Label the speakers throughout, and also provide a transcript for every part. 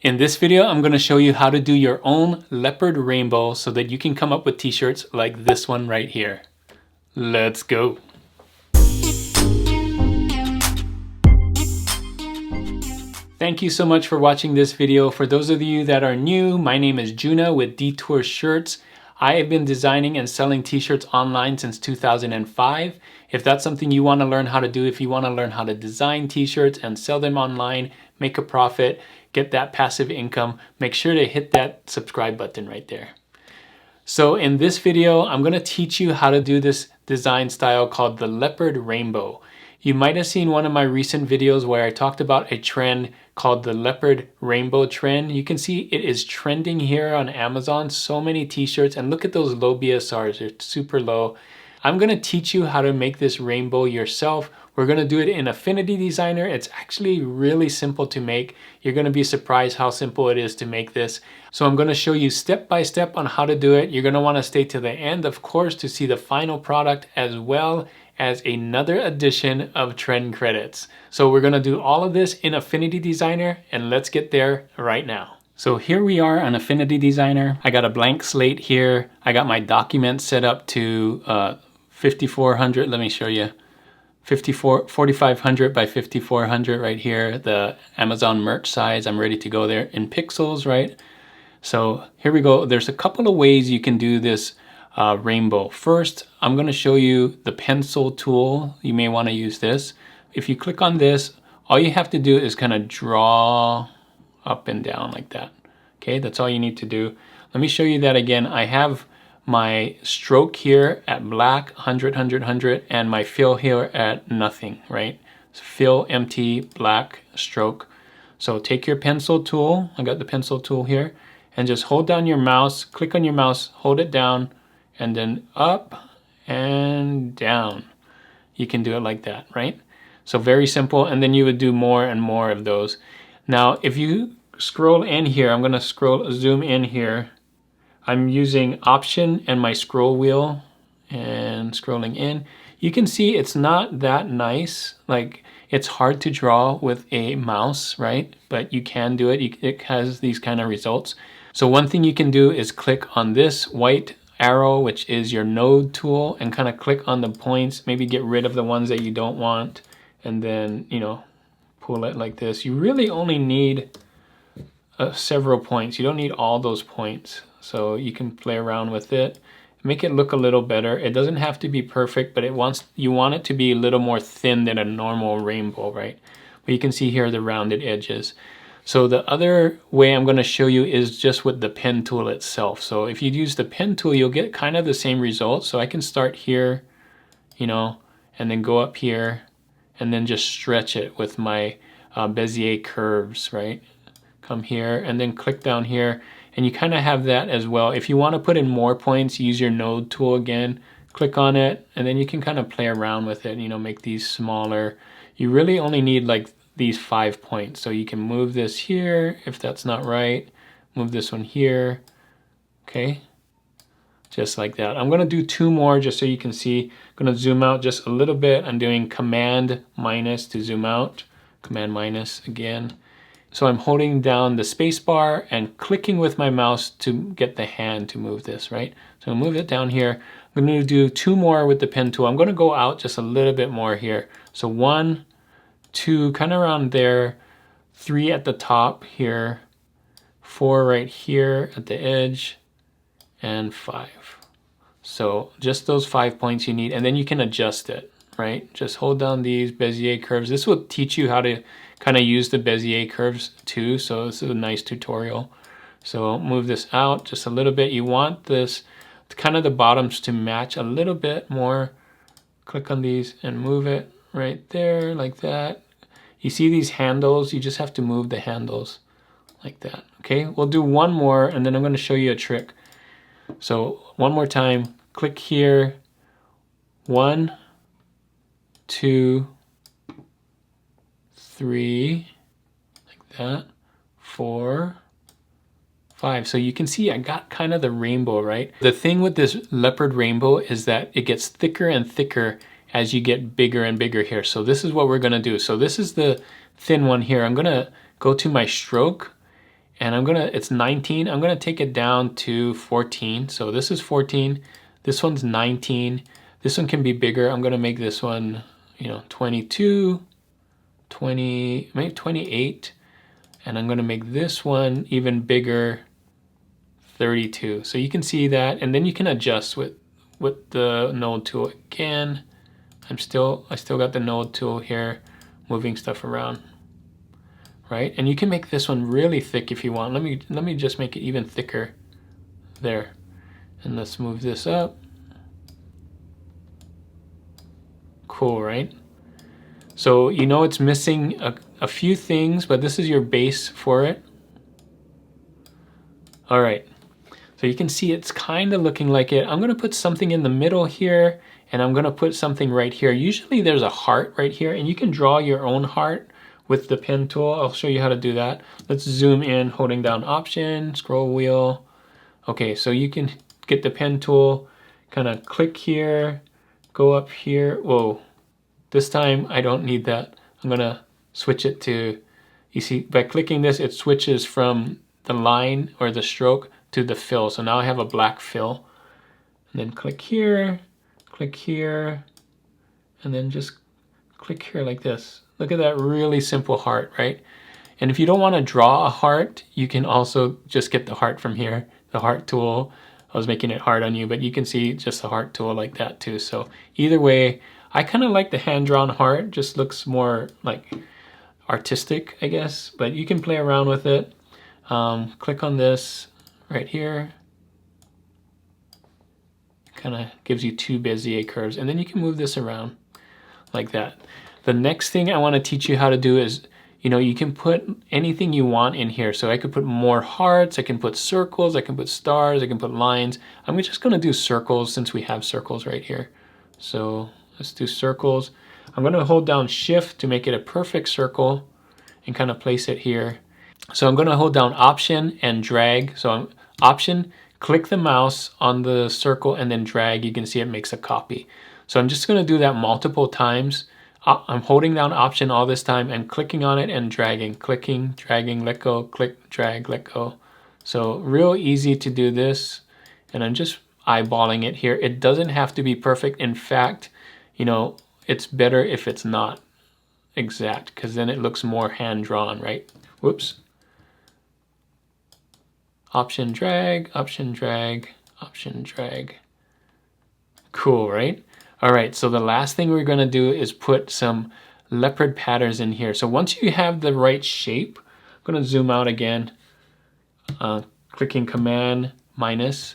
Speaker 1: In this video, I'm going to show you how to do your own leopard rainbow so that you can come up with t-shirts like this one right here. Let's go. Thank you so much for watching this video. For those of you that are new, my name is Juna with Detour Shirts. I have been designing and selling t-shirts online since 2005. If that's something you want to learn how to do, if you want to learn how to design t-shirts and sell them online, make a profit, get that passive income, make sure to hit that subscribe button right there. So in this video, I'm going to teach you how to do this design style called the leopard rainbow. You might have seen one of my recent videos where I talked about a trend called the leopard rainbow trend. You can see it is trending here on Amazon, so many t-shirts, and look at those low BSRs, they're super low. I'm going to teach you how to make this rainbow yourself. We're going to do it in Affinity Designer. It's actually really simple to make. You're going to be surprised how simple it is to make this. So I'm going to show you step by step on how to do it. You're going to want to stay to the end, of course, to see the final product as well as another edition of trend credits. So we're going to do all of this in Affinity Designer, and let's get there right now. So here we are on Affinity Designer. I got a blank slate here. I got my document set up to 5400. Let me show you. 4500 by 5400 right here. The Amazon merch size. I'm ready to go there in pixels, right? So here we go. There's a couple of ways you can do this rainbow. First, I'm going to show you the pencil tool. You may want to use this. If you click on this, all you have to do is kind of draw up and down like that. Okay, that's all you need to do. Let me show you that again. I have my stroke here at black, 100, 100, 100, and my fill here at nothing, right? So fill, empty, black, stroke. So take your pencil tool. I got the pencil tool here, and just hold down your mouse, click on your mouse, hold it down, and then up and down. You can do it like that, right? So very simple, and then you would do more and more of those. Now, if you scroll in here, I'm gonna zoom in here. I'm using Option and my scroll wheel and scrolling in. You can see it's not that nice. Like, it's hard to draw with a mouse, right? But you can do it. It has these kind of results. So one thing you can do is click on this white arrow, which is your node tool, and kind of click on the points, maybe get rid of the ones that you don't want, and then, you know, pull it like this. You really only need several points. You don't need all those points. So you can play around with it, make it look a little better. It doesn't have to be perfect, but you want it to be a little more thin than a normal rainbow, right? But you can see here the rounded edges. So the other way I'm going to show you is just with the pen tool itself. So if you use the pen tool, you'll get kind of the same result. So I can start here, you know, and then go up here and then just stretch it with my Bezier curves, right? Come here and then click down here, and you kind of have that as well. If you want to put in more points, use your node tool again, click on it, and then you can kind of play around with it, you know, make these smaller. You really only need like these 5 points. So you can move this here if that's not right, move this one here, okay? Just like that. I'm gonna do 2 more just so you can see. I'm gonna zoom out just a little bit. I'm doing Command minus to zoom out, Command minus again. So I'm holding down the space bar and clicking with my mouse to get the hand to move this, right? So I'll move it down here. I'm going to do 2 more with the pen tool. I'm going to go out just a little bit more here. So 1, 2, kind of around there, 3 at the top here, 4 right here at the edge, and 5. So just those 5 points you need, and then you can adjust it, right? Just hold down these Bezier curves. This will teach you how to kind of use the Bezier curves too, so this is a nice tutorial. So I'll move this out just a little bit. You want this, kind of the bottoms to match a little bit more. Click on these and move it right there like that. You see these handles, you just have to move the handles like that. Okay, we'll do 1 more and then I'm going to show you a trick. So 1 more time, click here, 1, 2, 3, like that, 4, 5. So you can see I got kind of the rainbow, right? The thing with this leopard rainbow is that it gets thicker and thicker as you get bigger and bigger here. So this is what we're gonna do. So this is the thin one here. I'm gonna go to my stroke and it's 19. I'm gonna take it down to 14. So this is 14, this one's 19. This one can be bigger. I'm gonna make this one, 22, 20, maybe 28. And I'm gonna make this one even bigger, 32. So you can see that, and then you can adjust with the node tool again. I still got the node tool here, moving stuff around, right? And you can make this one really thick if you want. Let me just make it even thicker there. And let's move this up. Cool, right? So it's missing a few things, but this is your base for it. All right, so you can see it's kind of looking like it. I'm gonna put something in the middle here, and I'm gonna put something right here. Usually there's a heart right here, and you can draw your own heart with the pen tool. I'll show you how to do that. Let's zoom in, holding down Option, scroll wheel. Okay, so you can get the pen tool, kind of click here, go up here. Whoa, this time I don't need that. I'm gonna switch it to, you see, by clicking this, it switches from the line or the stroke to the fill. So now I have a black fill. And then click here, and then just click here like this. Look at that really simple heart, right? And if you don't want to draw a heart, you can also just get the heart from here, the heart tool. I was making it hard on you, but you can see just the heart tool like that too. So either way, I kind of like the hand-drawn heart, just looks more like artistic, I guess, but you can play around with it. Click on this right here. Kind of gives you two Bezier curves, and then you can move this around like that. The next thing I want to teach you how to do is, you can put anything you want in here. So I could put more hearts, I can put circles, I can put stars, I can put lines. I'm just going to do circles since we have circles right here. So let's do circles. I'm going to hold down Shift to make it a perfect circle and kind of place it here. So I'm going to hold down Option and drag. So Option, click the mouse on the circle and then drag. You can see it makes a copy. So I'm just going to do that multiple times. I'm holding down Option all this time and clicking on it and dragging, clicking, dragging, let go, click, drag, let go. So real easy to do this, and I'm just eyeballing it here. It doesn't have to be perfect. In fact, it's better if it's not exact, because then it looks more hand-drawn, right? Whoops. Option, drag, Option, drag, Option, drag. Cool, right? All right, so the last thing we're gonna do is put some leopard patterns in here. So once you have the right shape, I'm gonna zoom out again, clicking Command minus,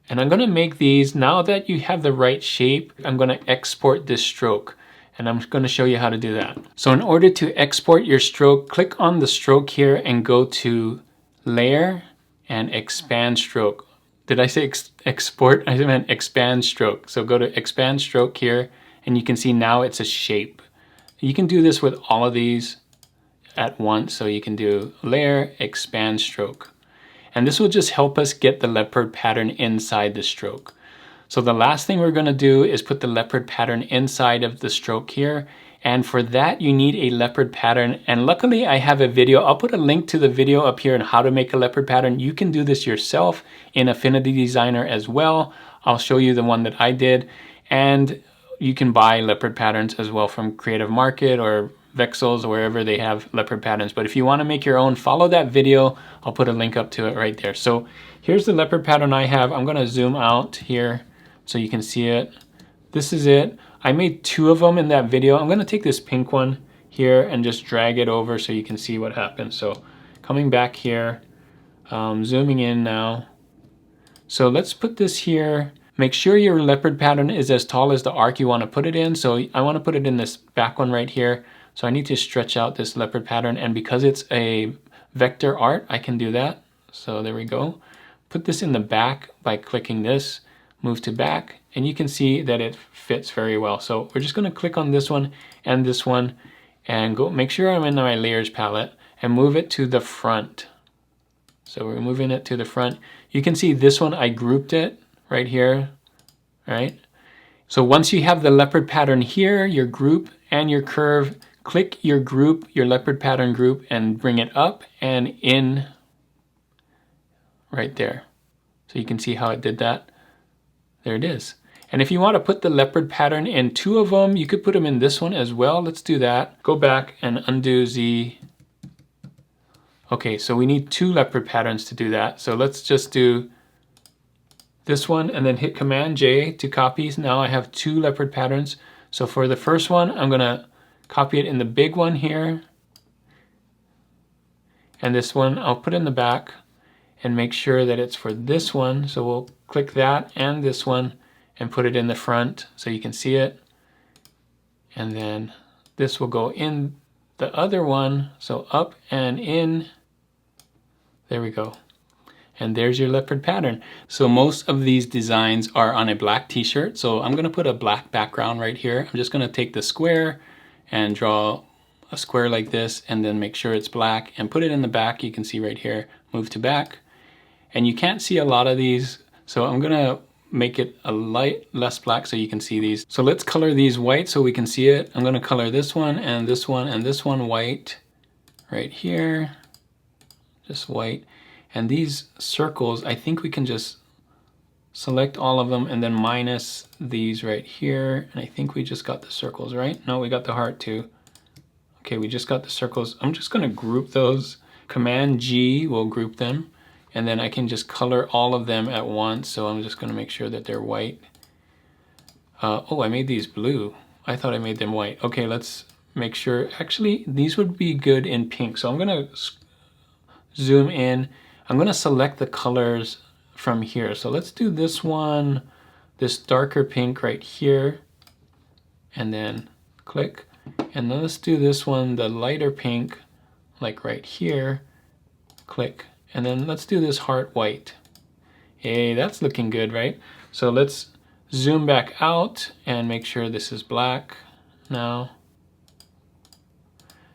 Speaker 1: and I'm gonna make these, now that you have the right shape, I'm gonna export this stroke, and I'm gonna show you how to do that. So in order to export your stroke, click on the stroke here and go to Layer and Expand Stroke. Did I say export? I meant expand stroke. So go to expand stroke here, and you can see now it's a shape. You can do this with all of these at once. So you can do layer, expand stroke. And this will just help us get the leopard pattern inside the stroke. So the last thing we're gonna do is put the leopard pattern inside of the stroke here. And for that, you need a leopard pattern. And luckily I have a video. I'll put a link to the video up here on how to make a leopard pattern. You can do this yourself in Affinity Designer as well. I'll show you the one that I did. And you can buy leopard patterns as well from Creative Market or Vexels or wherever they have leopard patterns. But if you want to make your own, follow that video. I'll put a link up to it right there. So here's the leopard pattern I have. I'm going to zoom out here so you can see it. This is it. I made two of them in that video. I'm going to take this pink one here and just drag it over so you can see what happens. So coming back here, zooming in now. So let's put this here. Make sure your leopard pattern is as tall as the arc you want to put it in. So I want to put it in this back one right here. So I need to stretch out this leopard pattern, and because it's a vector art, I can do that. So there we go. Put this in the back by clicking this, move to back, and you can see that it fits very well. So we're just going to click on this one and this one and go make sure I'm in my layers palette and move it to the front. So we're moving it to the front. You can see this one, I grouped it right here, right? So once you have the leopard pattern here, your group and your curve, click your group, your leopard pattern group, and bring it up and in right there. So you can see how it did that. There it is. And if you want to put the leopard pattern in 2 of them, you could put them in this one as well. Let's do that. Go back and undo Z. Okay, so we need 2 leopard patterns to do that. So let's just do this one and then hit Command J to copy. Now I have 2 leopard patterns. So for the first one, I'm gonna copy it in the big one here. And this one I'll put in the back and make sure that it's for this one. So we'll click that and this one and put it in the front so you can see it. And then this will go in the other one. So up and in. There we go. And there's your leopard pattern. So most of these designs are on a black t-shirt. So I'm gonna put a black background right here. I'm just gonna take the square and draw a square like this and then make sure it's black and put it in the back. You can see right here, move to back. And you can't see a lot of these. So I'm gonna make it a light less black so you can see these. So let's color these white so we can see it. I'm gonna color this one and this one and this one white right here, just white. And these circles, I think we can just select all of them and then minus these right here. And I think we just got the circles, right? No, we got the heart too. Okay, we just got the circles. I'm just gonna group those. Command G will group them. And then I can just color all of them at once. So I'm just gonna make sure that they're white. Oh, I made these blue. I thought I made them white. Okay, let's make sure. Actually, these would be good in pink. So I'm gonna zoom in. I'm gonna select the colors from here. So let's do this one, this darker pink right here, and then click. And then let's do this one, the lighter pink, like right here, click. And then let's do this heart white. Hey, that's looking good, right? So let's zoom back out and make sure this is black now.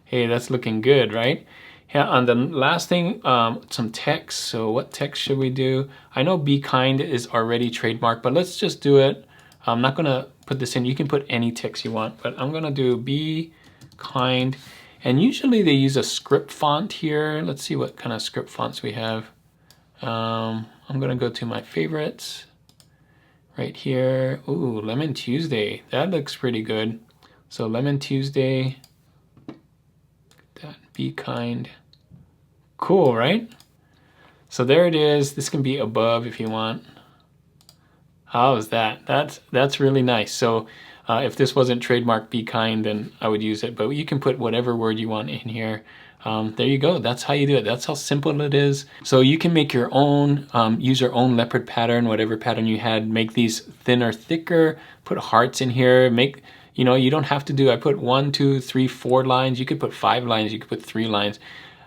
Speaker 1: Hey, that's looking good, right? Yeah, and the last thing, some text. So what text should we do? I know Be Kind is already trademarked, but let's just do it. I'm not gonna put this in. You can put any text you want, but I'm gonna do Be Kind. And usually they use a script font here. Let's see what kind of script fonts we have. I'm gonna go to my favorites right here. Ooh, Lemon Tuesday. That looks pretty good. So Lemon Tuesday, that Be Kind. Cool, right? So there it is. This can be above if you want. How is that? That's really nice. So if this wasn't trademark Be Kind, then I would use it. But you can put whatever word you want in here. There you go. That's how you do it. That's how simple it is. So you can make your own, use your own leopard pattern, whatever pattern you had. Make these thinner, thicker. Put hearts in here. Make, you know, you don't have to do, I put 1, 2, 3, 4 lines. You could put 5 lines. You could put 3 lines.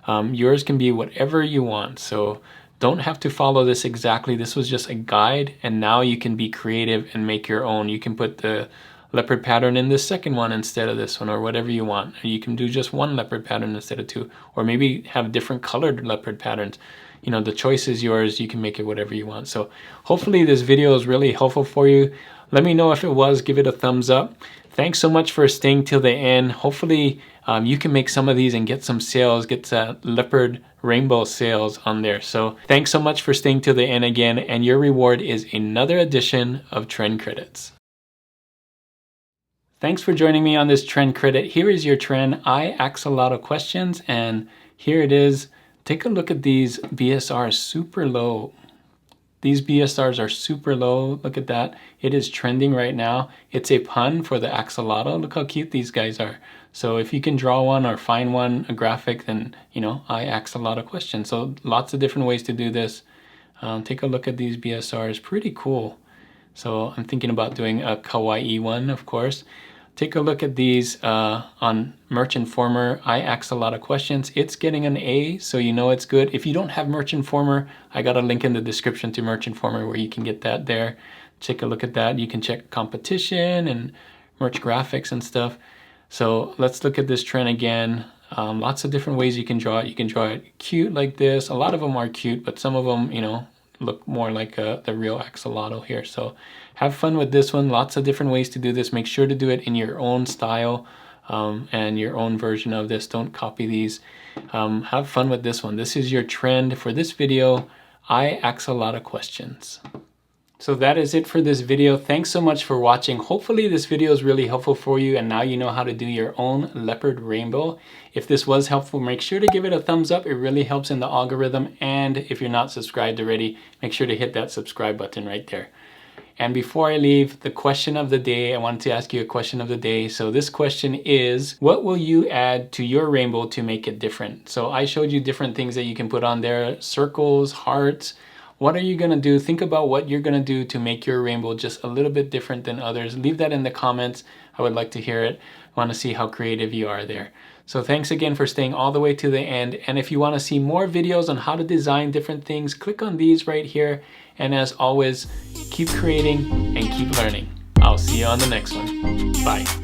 Speaker 1: Yours can be whatever you want. So don't have to follow this exactly. This was just a guide, and now you can be creative and make your own. You can put the leopard pattern in the second one instead of this one, or whatever you want. You can do just 1 leopard pattern instead of 2, or maybe have different colored leopard patterns. You know, the choice is yours. You can make it whatever you want. So hopefully this video is really helpful for you. Let me know if it was. Give it a thumbs up. Thanks so much for staying till the end. Hopefully you can make some of these and get some sales, get leopard rainbow sales on there. So thanks so much for staying till the end again, and your reward is another edition of Trend Credits. Thanks for joining me on this trend credit. Here is your trend. I ask a lot of questions, and here it is. Take a look at these BSRs, super low. These BSRs are super low. Look at that. It is trending right now. It's a pun for the axolotl. Look how cute these guys are. So if you can draw one or find one, a graphic, then, you know, I ask a lot of questions. So lots of different ways to do this. Take a look at these BSRs. Pretty cool. So I'm thinking about doing a kawaii one, of course. Take a look at these on Merch Informer. I asked a lot of questions. It's getting an A, so you know it's good. If you don't have Merch Informer, I got a link in the description to Merch Informer where you can get that there. Take a look at that. You can check competition and merch graphics and stuff. So let's look at this trend again. Lots of different ways you can draw it. You can draw it cute like this. A lot of them are cute, but some of them, you know, look more like the real axolotl here. So have fun with this one. Lots of different ways to do this. Make sure to do it in your own style and your own version of this. Don't copy these. Have fun with this one. This is your trend for this video. I ask a lot of questions. So that is it for this video. Thanks so much for watching. Hopefully this video is really helpful for you and now you know how to do your own leopard rainbow. If this was helpful, make sure to give it a thumbs up. It really helps in the algorithm. And if you're not subscribed already, make sure to hit that subscribe button right there. And before I leave, the question of the day, I wanted to ask you a question of the day. So this question is, what will you add to your rainbow to make it different? So I showed you different things that you can put on there, circles, hearts. What are you gonna do? Think about what you're gonna do to make your rainbow just a little bit different than others. Leave that in the comments. I would like to hear it. I wanna see how creative you are there. So thanks again for staying all the way to the end. And if you wanna see more videos on how to design different things, click on these right here. And as always, keep creating and keep learning. I'll see you on the next one. Bye.